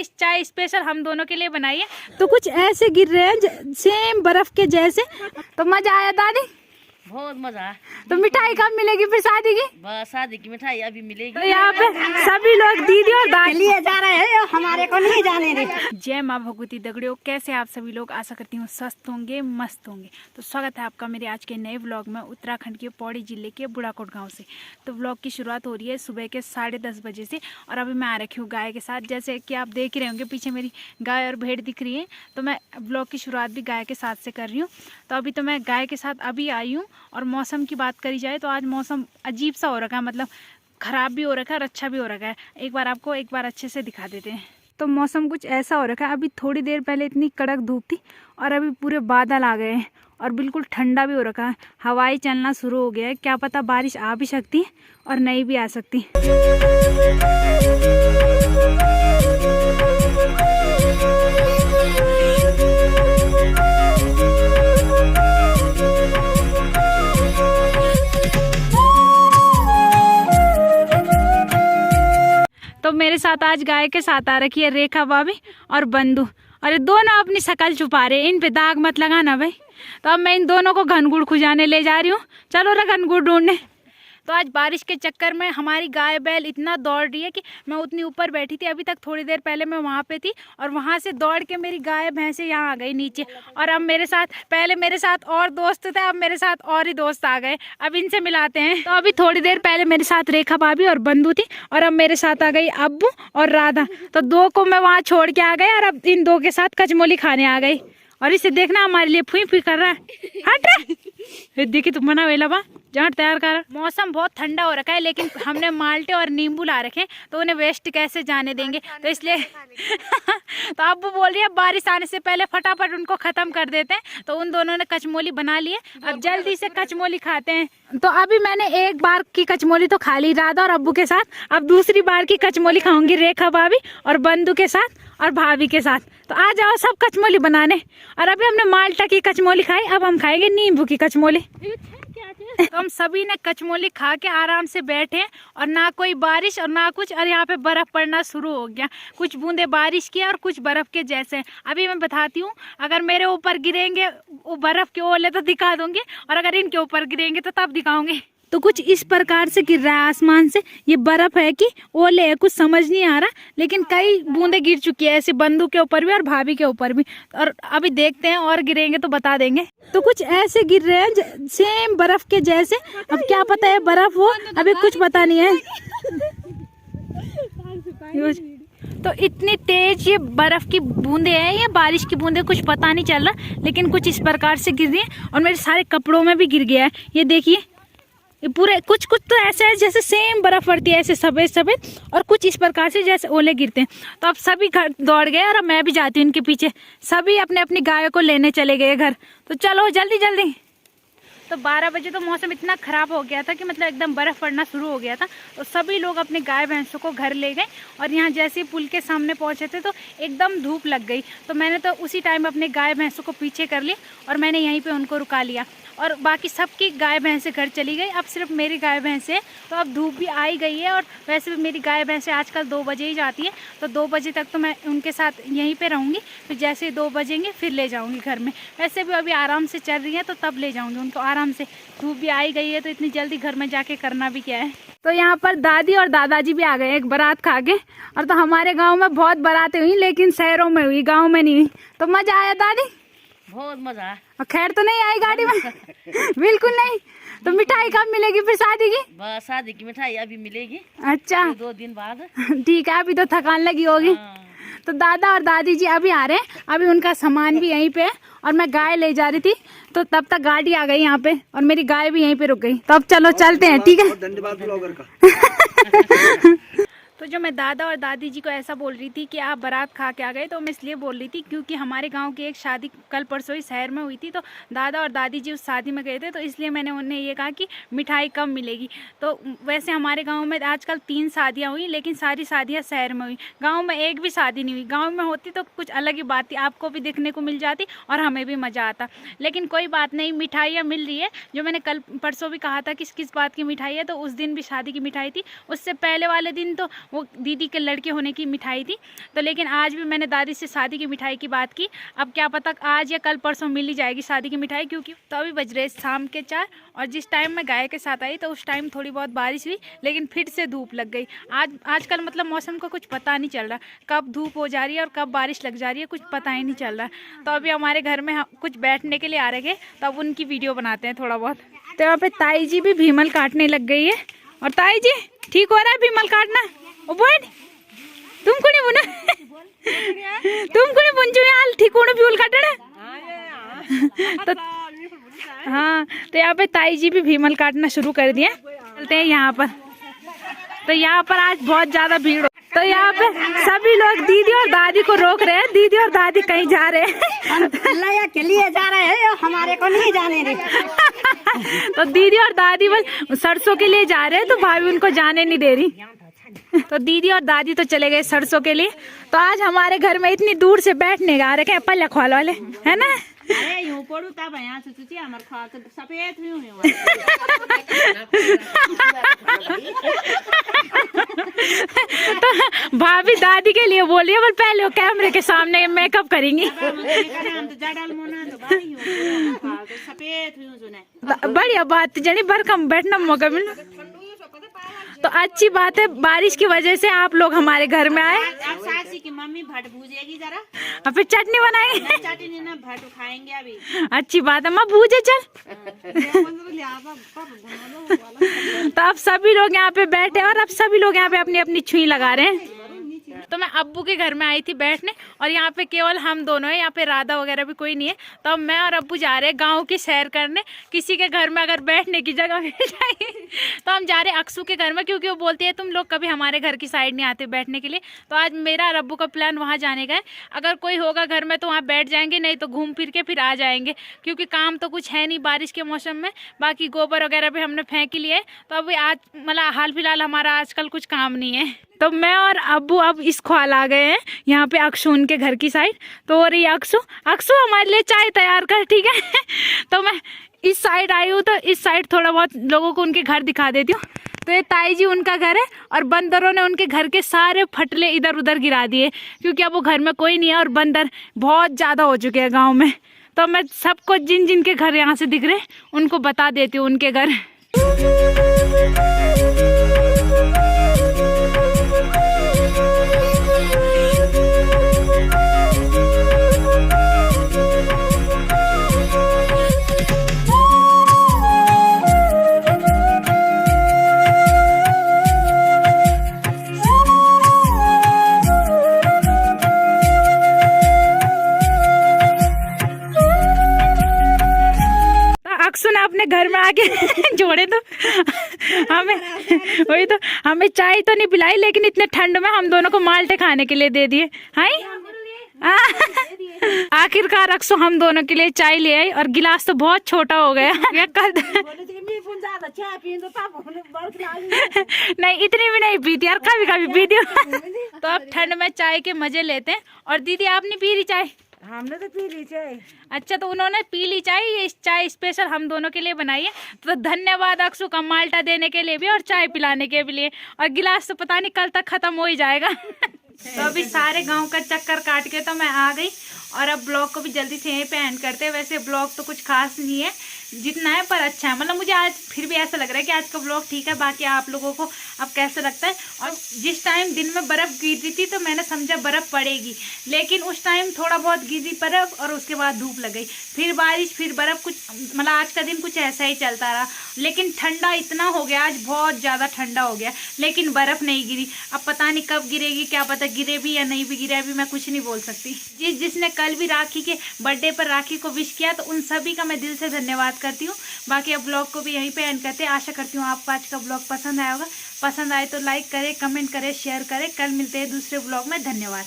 ये चाय स्पेशल हम दोनों के लिए बनाई है। तो कुछ ऐसे गिर रहे हैं सेम बर्फ के जैसे। तो मजा आया दादी? बहुत मजा। तो मिठाई कब मिलेगी फिर शादी की? बस शादी की मिठाई अभी मिलेगी। तो यहाँ पे सभी लोग दीदी और दादी लिए जा रहे हैं, हमारे को नहीं जाने दे। जय माँ भगवती दगड़ियों, कैसे आप सभी लोग? आशा करती हूँ स्वस्थ होंगे, मस्त होंगे। तो स्वागत है आपका मेरे आज के नए व्लॉग में उत्तराखंड के पौड़ी जिले के बुढ़ाकोट गांव से। तो व्लॉग की शुरुआत हो रही है सुबह के 10:30 बजे से और अभी मैं आ रखी हूँ गाय के साथ। जैसे कि आप देख रहे होंगे पीछे मेरी गाय और भेड़ दिख रही है। तो मैं व्लॉग की शुरुआत भी गाय के साथ से कर रही हूँ। तो अभी तो मैं गाय के साथ अभी आई हूँ। और मौसम की बात करी जाए तो आज मौसम अजीब सा हो रखा है, मतलब ख़राब भी हो रखा है और अच्छा भी हो रखा है। एक बार अच्छे से दिखा देते हैं। तो मौसम कुछ ऐसा हो रखा है, अभी थोड़ी देर पहले इतनी कड़क धूप थी और अभी पूरे बादल आ गए हैं और बिल्कुल ठंडा भी हो रखा है। हवाएं चलना शुरू हो गया है, क्या पता बारिश आ भी सकती है और नहीं भी आ सकती। तो मेरे साथ आज गाय के साथ आ रखी है रेखा भाभी और बंधु। अरे दोनों अपनी शक्ल छुपा रहे हैं, इन पे दाग मत लगाना भाई। तो अब मैं इन दोनों को घनगुड़ खुजाने ले जा रही हूँ। चलो रे घनगुड़ ढूंढने। तो आज बारिश के चक्कर में हमारी गाय बैल इतना दौड़ रही है कि मैं उतनी ऊपर बैठी थी। अभी तक थोड़ी देर पहले मैं वहाँ पे थी और वहाँ से दौड़ के मेरी गाय भैंसे यहाँ आ गई नीचे। और अब मेरे साथ, पहले मेरे साथ और दोस्त थे, अब मेरे साथ और ही दोस्त आ गए। अब इनसे मिलाते हैं। तो अभी थोड़ी देर पहले मेरे साथ रेखा भाभी और बंधु थी और अब मेरे साथ आ गई अब्बू और राधा। तो दो को मैं वहाँ छोड़ के आ गई और अब इन दो के साथ कचमोली खाने आ गई। और इसे देखना हमारे लिए फुई फुई कर रहा है। हट रहा देखी तुम मना वेला बा जहाँ तैयार कर। मौसम बहुत ठंडा हो रखा है लेकिन हमने माल्टे और नींबू ला रखे तो उन्हें वेस्ट कैसे जाने देंगे, तो इसलिए तो अब वो बोल रही है बारिश आने से पहले फटाफट उनको खत्म कर देते हैं। तो उन दोनों ने कचमोली बना ली है, अब जल्दी से कचमोली खाते हैं। तो अभी मैंने एक बार की कचमोली तो खा ली राधा और अब्बू के साथ, अब दूसरी बार की कचमोली खाऊंगी रेखा भाभी और बंधु के साथ और भाभी के साथ। तो आ जाओ सब कचमोली बनाने। और अभी हमने माल्टा की कचमोली खाई, अब हम खाएंगे नींबू की कचमोली। तो हम सभी ने कचमोली खा के आराम से बैठे और ना कोई बारिश और ना कुछ, और यहाँ पे बर्फ पड़ना शुरू हो गया। कुछ बूंदे बारिश की और कुछ बर्फ के जैसे। अभी मैं बताती हूँ, अगर मेरे ऊपर गिरेंगे वो बर्फ के ओले तो दिखा दूंगी और अगर इनके ऊपर गिरेंगे तो तब दिखाऊंगी। तो कुछ इस प्रकार से गिर रहा है आसमान से। ये बर्फ है कि ओले है कुछ समझ नहीं आ रहा, लेकिन कई बूंदे गिर चुकी है ऐसे बंधु के ऊपर भी और भाभी के ऊपर भी। और अभी देखते हैं और गिरेंगे तो बता देंगे। तो कुछ ऐसे गिर रहे हैं सेम बर्फ के जैसे। अब क्या पता है बर्फ हो, अभी कुछ पता नहीं है। तो इतनी तेज ये बर्फ की बूंदे हैं या बारिश की बूंदे कुछ पता नहीं चल रहा, लेकिन कुछ इस प्रकार से गिर रही है और मेरे सारे कपड़ों में भी गिर गया है। ये देखिए, ये पूरे कुछ तो ऐसे है जैसे सेम बर्फ पड़ती है ऐसे सफेद सफेद, और कुछ इस प्रकार से जैसे ओले गिरते हैं। तो अब सभी घर दौड़ गए और अब मैं भी जाती हूँ इनके पीछे। सभी अपने अपनी गायों को लेने चले गए घर। तो चलो जल्दी जल्दी। तो 12 बजे तो मौसम इतना ख़राब हो गया था कि मतलब एकदम बर्फ़ पड़ना शुरू हो गया था। तो सभी लोग अपने गाय भैंसों को घर ले गए और यहाँ जैसे ही पुल के सामने पहुँचे थे तो एकदम धूप लग गई। तो मैंने तो उसी टाइम अपने गाय भैंसों को पीछे कर लिया और मैंने यहीं पे उनको रुका लिया और बाकी सबकी गाय भैंसें घर चली गई। अब सिर्फ मेरी गाय भैंसें, तो अब धूप भी आई गई है और वैसे भी मेरी गाय भैंसें आजकल 2 बजे ही जाती है। तो 2 बजे तक तो मैं उनके साथ यहीं पे रहूँगी, फिर जैसे 2 बजेंगे फिर ले जाऊँगी घर में। वैसे भी अभी आराम से चल रही है तो तब ले जाऊँगी उनको आराम से। धूप भी आई गई है तो इतनी जल्दी घर में जाके करना भी क्या है। तो यहाँ पर दादी और दादाजी भी आ गए एक बारात खा के। और तो हमारे गाँव में बहुत बारातें हुई लेकिन शहरों में हुई, गाँव में नहीं हुई। तो मज़ा आया दादी? बहुत मजा। और खैर तो नहीं आई गाड़ी में? बिल्कुल नहीं। तो मिठाई कब मिलेगी फिर शादी की? बस शादी की मिठाई अभी मिलेगी। अच्छा 2 दिन बाद। ठीक है, अभी तो थकान लगी होगी। तो दादा और दादी जी अभी आ रहे हैं, अभी उनका सामान भी यहीं पे है और मैं गाय ले जा रही थी तो तब तक गाड़ी आ गई यहाँ पे और मेरी गाय भी यहीं पे रुक गई। तो अब चलो चलते हैं, ठीक है? धन्यवाद ब्लॉगर का। तो जो मैं दादा और दादी जी को ऐसा बोल रही थी कि आप बारात खा के आ गए, तो मैं इसलिए बोल रही थी क्योंकि हमारे गांव की एक शादी कल परसों ही शहर में हुई थी। तो दादा और दादी जी उस शादी में गए थे, तो इसलिए मैंने उन्हें ये कहा कि मिठाई कब मिलेगी। तो वैसे हमारे गांव में आजकल 3 शादियां हुई, लेकिन सारी शादियां शहर में हुई, गांव में एक भी शादी नहीं हुई। गांव में होती तो कुछ अलग ही बात थी, आपको भी देखने को मिल जाती और हमें भी मज़ा आता। लेकिन कोई बात नहीं, मिठाइयाँ मिल रही है। जो मैंने कल परसों भी कहा था किस किस बात की मिठाई है, तो उस दिन भी शादी की मिठाई थी। उससे पहले वाले दिन तो वो दीदी के लड़के होने की मिठाई थी। तो लेकिन आज भी मैंने दादी से शादी की मिठाई की बात की। अब क्या पता आज या कल परसों मिल ही जाएगी शादी की मिठाई, क्योंकि तो अभी बज रहे शाम के 4 और जिस टाइम मैं गाय के साथ आई तो उस टाइम थोड़ी बहुत बारिश हुई, लेकिन फिर से धूप लग गई। आजकल मतलब मौसम का कुछ पता नहीं चल रहा, कब धूप हो जा रही है और कब बारिश लग जा रही है, कुछ पता ही नहीं चल रहा। तो अभी हमारे घर में कुछ बैठने के लिए आ रहे हैं, तो अब उनकी वीडियो बनाते हैं थोड़ा बहुत। तो यहाँ पे ताई जी भी भीमल काटने लग गई है। और ताई जी ठीक हो रहा है भीमल काटना? ओ बोल तुमको नहीं बुना तुमको नहीं बुनचू यार, ठीक हो भीमल काटना। तो हाँ, तो यहाँ पे ताई जी भी भीमल काटना शुरू कर दिए। चलते हैं यहाँ पर। तो यहाँ पर आज बहुत ज्यादा भीड़। तो यहाँ पे सभी लोग दीदी और दादी को रोक रहे हैं। दीदी और दादी कहीं जा रहे हैं के लिए जा रहे हैं, हमारे को नहीं जाने दे। तो दीदी और दादी बस सरसों के लिए जा रहे हैं, तो भाभी उनको जाने नहीं दे रही। तो दीदी और दादी तो चले गए सरसों के लिए। तो आज हमारे घर में इतनी दूर से बैठने आ रहे हैं पल्ले खोल वाले, है ना? अरे यूं पड़ू तब यहाँ से तुझे हमार खा तो सफेद हुई तो भाभी दादी के लिए बोलिए, पर पहले वो कैमरे के सामने मेकअप करेंगी। बढ़िया बात जनी बरकम बैठना मौका मिला तो अच्छी बात है। बारिश की वजह से आप लोग हमारे घर में आए। अब सासी की मम्मी भट भूजेगी जरा, और फिर चटनी बनाएंगे। चटनी ना भट खाएंगे अभी। अच्छी बात है, माँ भूजे चल। तो अब सभी लोग यहाँ पे बैठे और अब सभी लोग यहाँ पे अपनी अपनी छुई लगा रहे हैं। तो मैं अब्बू के घर में आई थी बैठने और यहाँ पे केवल हम दोनों हैं, यहाँ पे राधा वगैरह भी कोई नहीं है। तो अब मैं और अब्बू जा रहे हैं गांव की सैर करने। किसी के घर में अगर बैठने की जगह मिल जाए तो हम जा रहे हैं अक्सू के घर में, क्योंकि वो बोलती है तुम लोग कभी हमारे घर की साइड नहीं आते बैठने के लिए। तो आज मेरा और अब्बू का प्लान वहाँ जाने का है। अगर कोई होगा घर में तो वहाँ बैठ जाएंगे, नहीं तो घूम फिर के फिर आ जाएंगे, क्योंकि काम तो कुछ है नहीं बारिश के मौसम में। बाकी गोबर वगैरह भी हमने फेंक लिए, तो अभी आज मतलब हाल फिलहाल हमारा आजकल कुछ काम नहीं है। तो मैं और अब्बू अब इस ख्वाल आ गए हैं यहाँ पे अक्सू उनके घर की साइड। तो हो रही अक्सू हमारे लिए चाय तैयार कर, ठीक है? तो मैं इस साइड आई हूँ, तो इस साइड थोड़ा बहुत लोगों को उनके घर दिखा देती हूँ। तो ये ताई जी उनका घर है और बंदरों ने उनके घर के सारे फटले इधर उधर गिरा दिए, क्योंकि अब वो घर में कोई नहीं है और बंदर बहुत ज़्यादा हो चुके हैं गाँव में। तो मैं सबको जिन जिन के घर यहाँ से दिख रहे उनको बता देती हूँ उनके घर। अपने घर में आके जोड़े तो हमें वही तो हमें चाय तो नहीं पिलाई, लेकिन इतने ठंड में हम दोनों को माल्टे खाने के लिए दे दिए। हाय आखिरकार अक्सू हम दोनों के लिए चाय ले आई और गिलास तो बहुत छोटा हो गया। नहीं इतनी भी नहीं पीती यार, कभी कभी पीती हूँ। तो अब ठंड में चाय के मजे लेते हैं। और दीदी आपने पी ली चाय? हमने तो पी ली चाय। अच्छा, तो उन्होंने पी ली चाय। ये चाय स्पेशल हम दोनों के लिए बनाई है। तो धन्यवाद अक्सू का माल्टा देने के लिए भी और चाय पिलाने के लिए। और गिलास तो पता नहीं कल तक खत्म हो ही जाएगा। तो अभी सारे गांव का चक्कर काट के तो मैं आ गई और अब ब्लॉग को भी जल्दी से यहीं पे एंड करते हैं। वैसे ब्लॉग तो कुछ खास नहीं है जितना है, पर अच्छा है। मतलब मुझे आज फिर भी ऐसा लग रहा है कि आज का ब्लॉग ठीक है। बाकी आप लोगों को अब कैसा लगता है। और जिस टाइम दिन में बर्फ़ गिर रही थी तो मैंने समझा बर्फ़ पड़ेगी, लेकिन उस टाइम थोड़ा बहुत गिरी बर्फ़ और उसके बाद धूप लग गई, फिर बारिश, फिर बर्फ़। कुछ मतलब आज का दिन कुछ ऐसा ही चलता रहा। लेकिन ठंडा इतना हो गया आज, बहुत ज़्यादा ठंडा हो गया, लेकिन बर्फ़ नहीं गिरी। अब पता नहीं कब गिरेगी, क्या पता गिरे भी या नहीं भी गिरे, अभी मैं कुछ नहीं बोल सकती। जिसने कल भी राखी के बर्थडे पर राखी को विश किया तो उन सभी का मैं दिल से धन्यवाद करती हूँ। बाकी अब ब्लॉग को भी यहीं पे एंड करते हैं। आशा करती हूँ आपको आज का ब्लॉग पसंद आया होगा। पसंद आए तो लाइक करें, कमेंट करें, शेयर करें। कल मिलते हैं दूसरे ब्लॉग में। धन्यवाद।